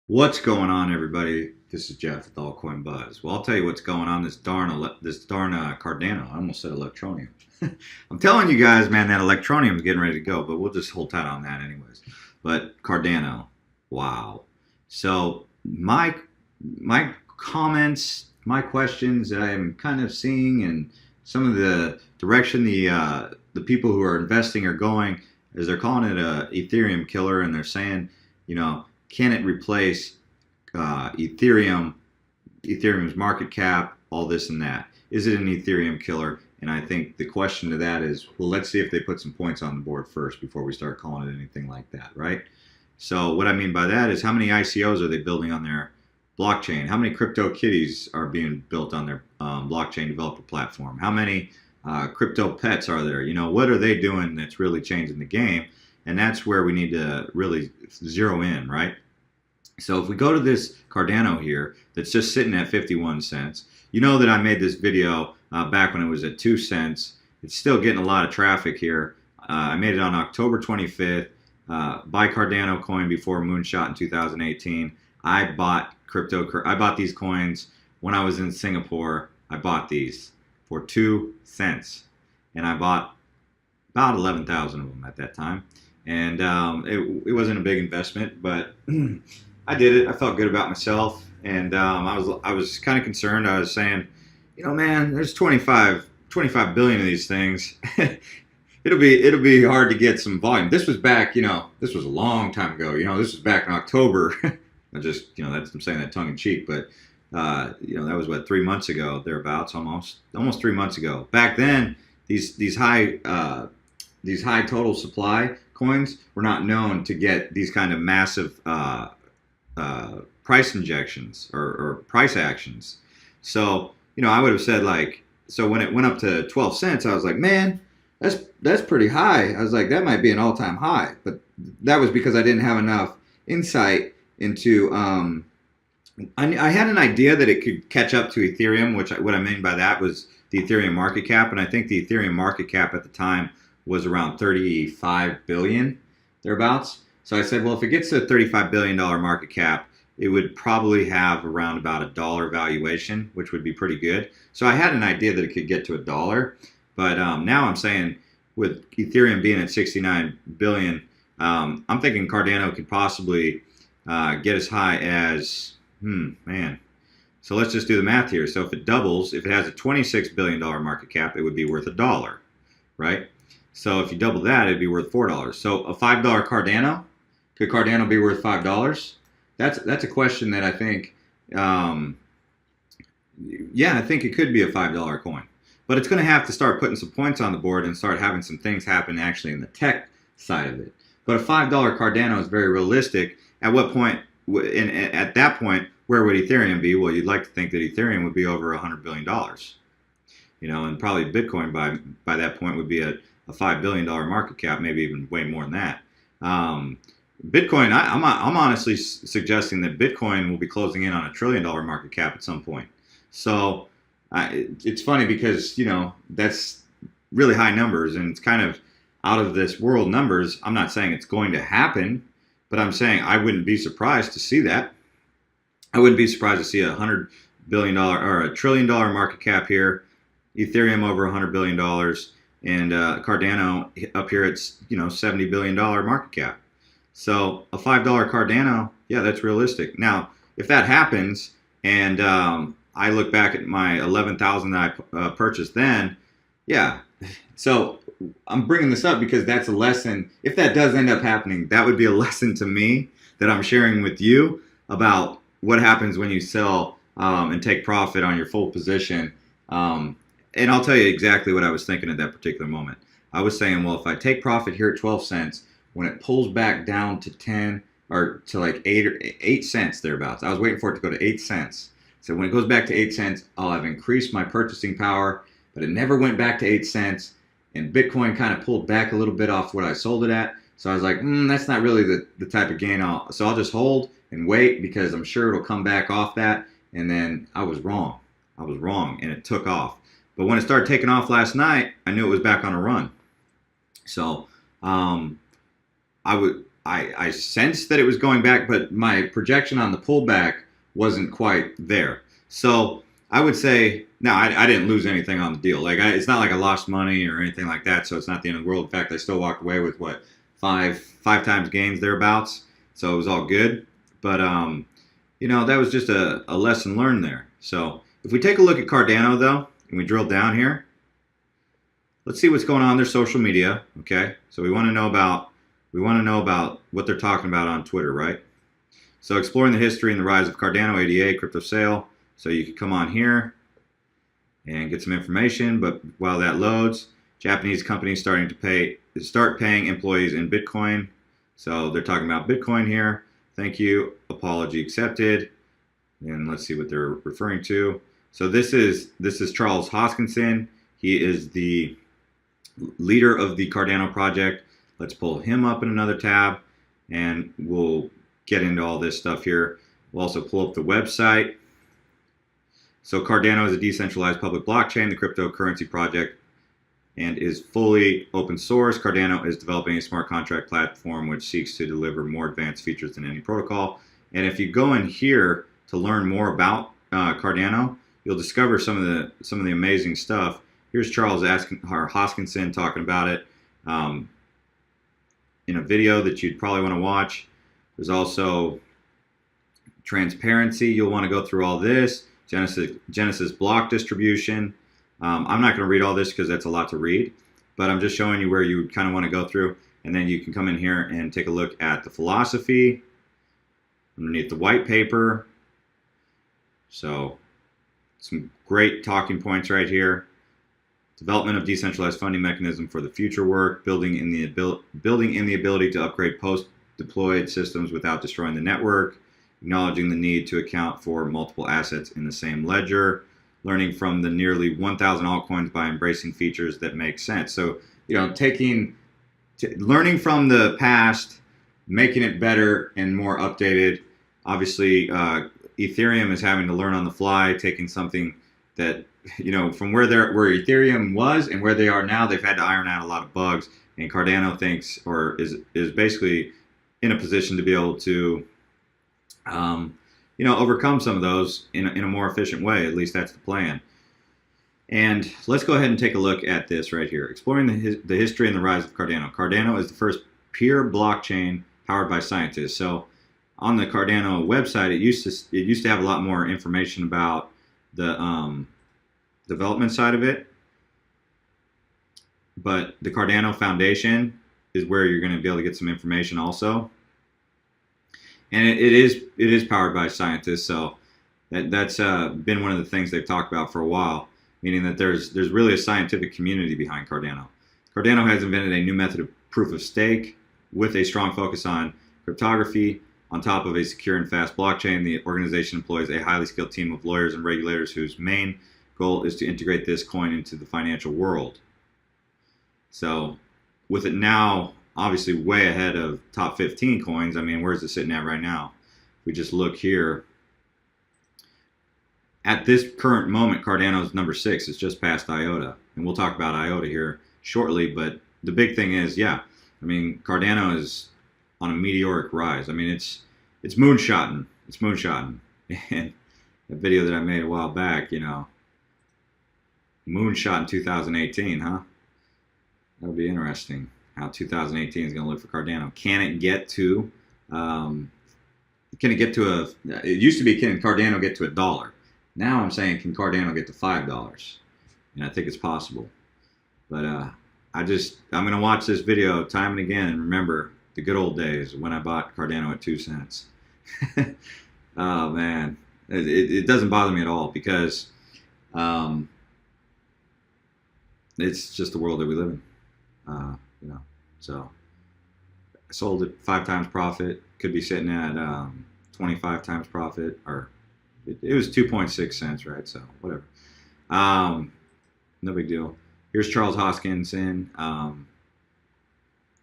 What's going on, everybody? This is Jeff with Altcoin Buzz. Well, I'll tell you what's going on. This darn Cardano. I almost said electronium. I'm telling you guys, man, that electronium is getting ready to go, but we'll just hold tight on that, anyways. But Cardano, wow. So my comments, my questions that I'm kind of seeing, and some of the direction the people who are investing are going, is they're calling it a Ethereum killer, and they're saying, you know, can it replace Ethereum's market cap, all this and that? Is it an Ethereum killer? And I think the question to that is, well, let's see if they put some points on the board first before we start calling it anything like that, right? So what I mean by that is, how many ICOs are they building on their blockchain? How many crypto kitties are being built on their blockchain developer platform? How many crypto pets are there? You know, what are they doing that's really changing the game? And that's where we need to really zero in, right? So if we go to this Cardano here, that's just sitting at 51 cents, you know that I made this video back when it was at 2 cents. It's still getting a lot of traffic here. I made it on October 25th. Buy Cardano coin before Moonshot in 2018. I bought these coins when I was in Singapore. I bought these for 2 cents, and I bought about 11,000 of them at that time. And it wasn't a big investment, but I did it. I felt good about myself, and I was kind of concerned. I was saying, you know, man, there's 25 billion of these things. it'll be hard to get some volume. This was back, this was a long time ago. This was back in October. I'm saying that tongue in cheek, but that was what, 3 months ago, thereabouts, almost 3 months ago. Back then, these high total supply coins were not known to get these kind of massive price injections or price actions. So, I would have said, like, so when it went up to 12 cents, I was like, man, that's pretty high. I was like, that might be an all-time high. But that was because I didn't have enough insight into, I had an idea that it could catch up to Ethereum, what I mean by that was the Ethereum market cap. And I think the Ethereum market cap at the time was around 35 billion, thereabouts. So I said, well, if it gets to a $35 billion market cap, it would probably have around about $1 valuation, which would be pretty good. So I had an idea that it could get to $1. But now I'm saying, with Ethereum being at 69 billion, I'm thinking Cardano could possibly get as high as, man. So let's just do the math here. So if it doubles, if it has a $26 billion market cap, it would be worth $1, right? So if you double that, it'd be worth $4. So a $5 Cardano, could Cardano be worth $5? That's a question that I think, I think it could be a $5 coin. But it's going to have to start putting some points on the board and start having some things happen actually in the tech side of it. But a $5 Cardano is very realistic. At what point, and at that point, where would Ethereum be? Well, you'd like to think that Ethereum would be over $100 billion. And probably Bitcoin by that point would be a $5 billion market cap, maybe even way more than that. Bitcoin, I'm honestly suggesting that Bitcoin will be closing in on $1 trillion market cap at some point. So it's funny because, that's really high numbers, and it's kind of out of this world numbers. I'm not saying it's going to happen, but I'm saying I wouldn't be surprised to see that. I wouldn't be surprised to see $100 billion or $1 trillion market cap here, Ethereum over $100 billion, and Cardano up here at $70 billion market cap. So a $5 Cardano, yeah, that's realistic. Now, if that happens, and I look back at my 11,000 that I purchased then, yeah. So I'm bringing this up because that's a lesson. If that does end up happening, that would be a lesson to me that I'm sharing with you about what happens when you sell and take profit on your full position. And I'll tell you exactly what I was thinking at that particular moment. I was saying, well, if I take profit here at 12 cents, when it pulls back down to 10 or to like 8 cents thereabouts, I was waiting for it to go to 8 cents. So when it goes back to 8 cents, I'll have increased my purchasing power, but it never went back to 8 cents. And Bitcoin kind of pulled back a little bit off what I sold it at. So I was like, that's not really the type of gain. So I'll just hold and wait, because I'm sure it'll come back off that. And then I was wrong. And it took off. But when it started taking off last night, I knew it was back on a run. So I I sensed that it was going back, but my projection on the pullback wasn't quite there. So I would say, no, I didn't lose anything on the deal. Like it's not like I lost money or anything like that. So it's not the end of the world. In fact, I still walked away with what five times gains thereabouts. So it was all good. But that was just a lesson learned there. So if we take a look at Cardano though, and we drill down here, let's see what's going on in their social media. Okay, so we want to know about what they're talking about on Twitter, right? So exploring the history and the rise of Cardano ADA crypto sale. So you can come on here and get some information. But while that loads, Japanese companies start paying employees in Bitcoin. So they're talking about Bitcoin here. Thank you. Apology accepted. And let's see what they're referring to. So this is Charles Hoskinson. He is the leader of the Cardano project. Let's pull him up in another tab, and we'll get into all this stuff here. We'll also pull up the website. So Cardano is a decentralized public blockchain, the cryptocurrency project, and is fully open source. Cardano is developing a smart contract platform which seeks to deliver more advanced features than any protocol. And if you go in here to learn more about Cardano, you'll discover some of the amazing stuff. Here's Charles Hoskinson talking about it in a video that you'd probably want to watch. There's also transparency. You'll want to go through all this. Genesis block distribution. I'm not going to read all this because that's a lot to read, but I'm just showing you where you kind of want to go through, and then you can come in here and take a look at the philosophy underneath the white paper. So some great talking points right here. Development of decentralized funding mechanism for the future work, building in the ability to upgrade post-deployed systems without destroying the network, acknowledging the need to account for multiple assets in the same ledger, learning from the nearly 1,000 altcoins by embracing features that make sense. So, learning from the past, making it better and more updated. Obviously, Ethereum is having to learn on the fly, taking something that, from where Ethereum was and where they are now, they've had to iron out a lot of bugs. And Cardano thinks, or is basically in a position to be able to, overcome some of those in a more efficient way. At least that's the plan. And let's go ahead and take a look at this right here. Exploring the history and the rise of Cardano. Cardano is the first pure blockchain powered by scientists. So on the Cardano website, it used to have a lot more information about the development side of it. But the Cardano Foundation is where you're going to be able to get some information also. And it is powered by scientists, so that's been one of the things they've talked about for a while, meaning that there's really a scientific community behind Cardano. Cardano has invented a new method of proof of stake with a strong focus on cryptography. On top of a secure and fast blockchain, the organization employs a highly skilled team of lawyers and regulators whose main goal is to integrate this coin into the financial world. So with it now obviously way ahead of top 15 coins. I mean, where's it sitting at right now? If we just look here, at this current moment, Cardano's number 6. It's just past IOTA. And we'll talk about IOTA here shortly, but the big thing is, yeah, I mean, Cardano is on a meteoric rise. I mean, it's moonshotting. It's moonshotting. And the video that I made a while back, moonshot in 2018, huh? That'll be interesting. How 2018 is going to look for Cardano. Can it get to? It used to be, can Cardano get to $1? Now I'm saying, can Cardano get to $5? And I think it's possible. But I'm going to watch this video time and again and remember the good old days when I bought Cardano at 2 cents. Oh man, it doesn't bother me at all because it's just the world that we live in. So I sold it 5 times profit. Could be sitting at 25 times profit, or it was 2.6 cents, right? So whatever. No big deal. Here's Charles Hoskinson.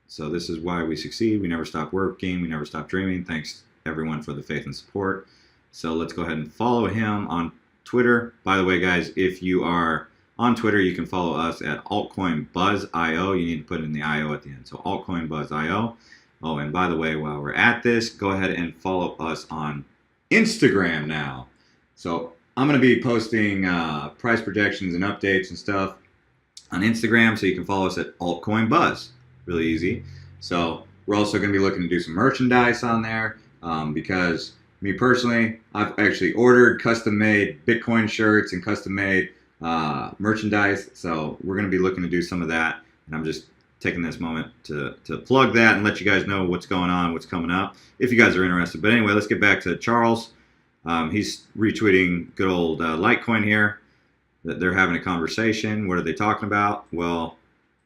So this is why we succeed. We never stop working. We never stop dreaming. Thanks everyone for the faith and support. So let's go ahead and follow him on Twitter. By the way, guys, if you are on Twitter, you can follow us at Altcoin Buzz.io. You need to put in the IO at the end. So Altcoin Buzz.io. Oh, and by the way, while we're at this, go ahead and follow us on Instagram now. So I'm going to be posting price projections and updates and stuff on Instagram, so you can follow us at Altcoin Buzz. Really easy. So we're also going to be looking to do some merchandise on there because me personally, I've actually ordered custom-made Bitcoin shirts and custom-made merchandise. So we're going to be looking to do some of that, and I'm just taking this moment to plug that and let you guys know what's going on, what's coming up, if you guys are interested. But anyway, let's get back to Charles. He's retweeting good old Litecoin here. That they're having a conversation. What are they talking about? Well,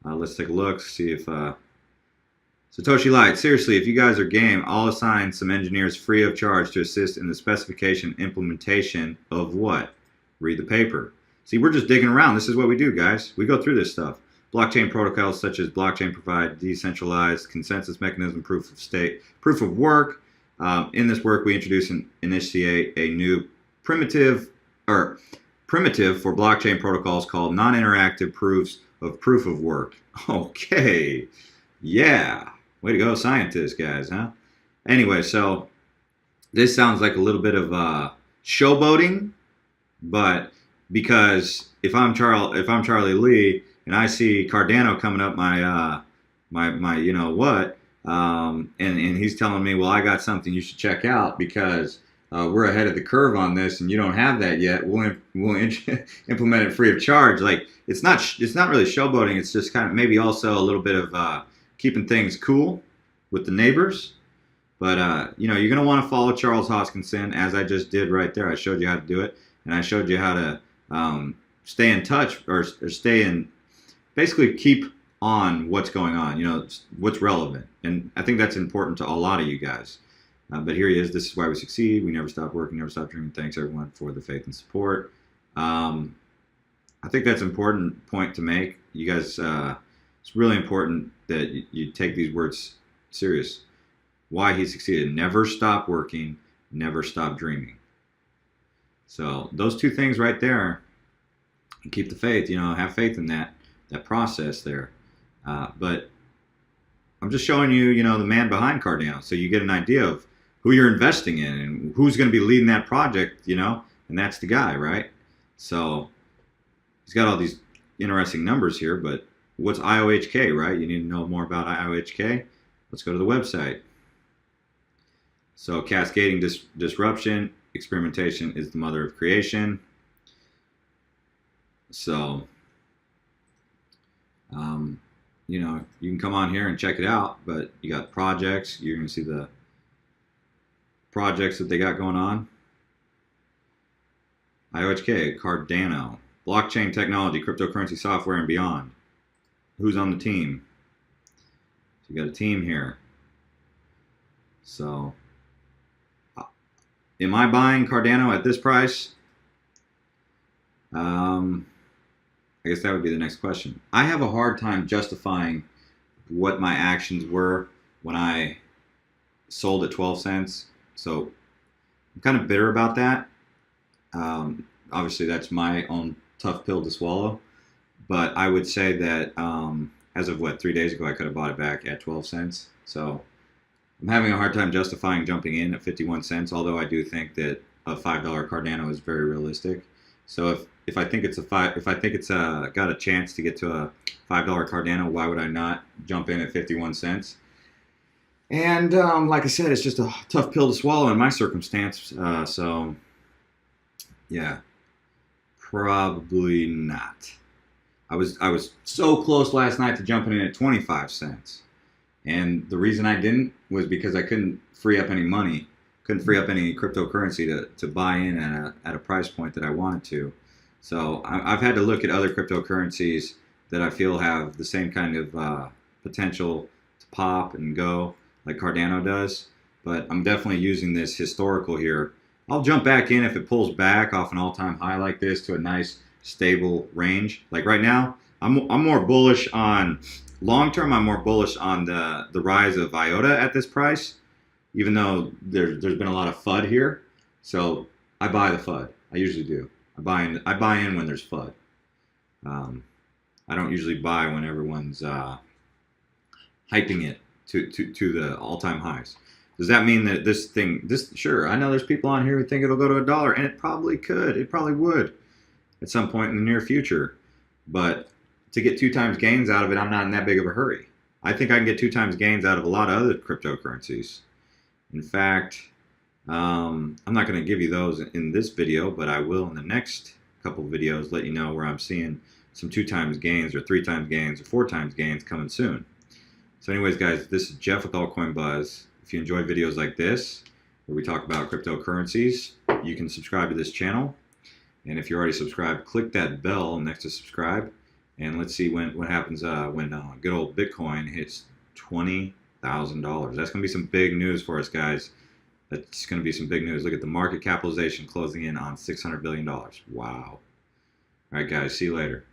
let's take a look, see if Satoshi Light. Seriously, if you guys are game, I'll assign some engineers free of charge to assist in the specification implementation of what? Read the paper. See, we're just digging around. This is what we do, guys. We go through this stuff. Blockchain protocols such as blockchain provide decentralized consensus mechanism, proof of stake, proof of work. In this work, we introduce and initiate a new primitive for blockchain protocols called non-interactive proofs of proof of work. Okay, yeah, way to go, scientists, guys, huh? Anyway, so this sounds like a little bit of showboating, but because if I'm Charlie Lee and I see Cardano coming up my you know what, and he's telling me, well, I got something you should check out because we're ahead of the curve on this, and you don't have that yet. We'll implement it free of charge. Like it's not really showboating. It's just kind of maybe also a little bit of keeping things cool with the neighbors. But you know, you're gonna want to follow Charles Hoskinson, as I just did right there. I showed you how to do it, and I showed you how to stay in touch or stay in, basically keep on what's going on. You know, what's relevant, and I think that's important to a lot of you guys. But here he is. This is why we succeed. We never stop working, never stop dreaming. Thanks, everyone, for the faith and support. I think that's an important point to make. You guys, it's really important that you take these words serious. Why he succeeded. Never stop working, never stop dreaming. So those two things right there, keep the faith, you know, have faith in that process there. But I'm just showing you, you know, the man behind Cardano, so you get an idea of who you're investing in and who's going to be leading that project, you know, and that's the guy, right? So he's got all these interesting numbers here, but what's IOHK, right? You need to know more about IOHK. Let's go to the website. So cascading disruption, experimentation is the mother of creation. So, you know, you can come on here and check it out, but you got projects. You're going to see the projects that they got going on. IOHK, Cardano, blockchain technology, cryptocurrency software, and beyond. Who's on the team? So you got a team here. So, am I buying Cardano at this price? I guess that would be the next question. I have a hard time justifying what my actions were when I sold at 12 cents. So I'm kind of bitter about that. Obviously, that's my own tough pill to swallow. But I would say that as of 3 days ago, I could have bought it back at 12 cents. So I'm having a hard time justifying jumping in at 51 cents, although I do think that a $5 Cardano is very realistic. So if I think it's got a chance to get to a $5 Cardano, why would I not jump in at 51 cents? And like I said, it's just a tough pill to swallow in my circumstance. So yeah, probably not. I was so close last night to jumping in at 25 cents. And the reason I didn't was because I couldn't free up any money, couldn't free up any cryptocurrency to buy in at a price point that I wanted to. So I've had to look at other cryptocurrencies that I feel have the same kind of potential to pop and go like Cardano does. But I'm definitely using this historical here. I'll jump back in if it pulls back off an all-time high like this to a nice stable range. Like right now, I'm more bullish on long term. I'm more bullish on the rise of IOTA at this price, even though there's been a lot of FUD here. So I buy the FUD. I usually do. I buy in when there's FUD. I don't usually buy when everyone's hyping it to the all-time highs. Does that mean that sure, I know there's people on here who think it'll go to $1, and it probably could. It probably would at some point in the near future. But to get 2 times gains out of it, I'm not in that big of a hurry. I think I can get 2 times gains out of a lot of other cryptocurrencies. In fact, I'm not going to give you those in this video, but I will in the next couple of videos let you know where I'm seeing some 2 times gains or 3 times gains or 4 times gains coming soon. So anyways, guys, this is Jeff with Altcoin Buzz. If you enjoy videos like this, where we talk about cryptocurrencies, you can subscribe to this channel. And if you're already subscribed, click that bell next to subscribe. And let's see what happens when good old Bitcoin hits $20,000. That's going to be some big news for us, guys. That's going to be some big news. Look at the market capitalization closing in on $600 billion. Wow. All right, guys. See you later.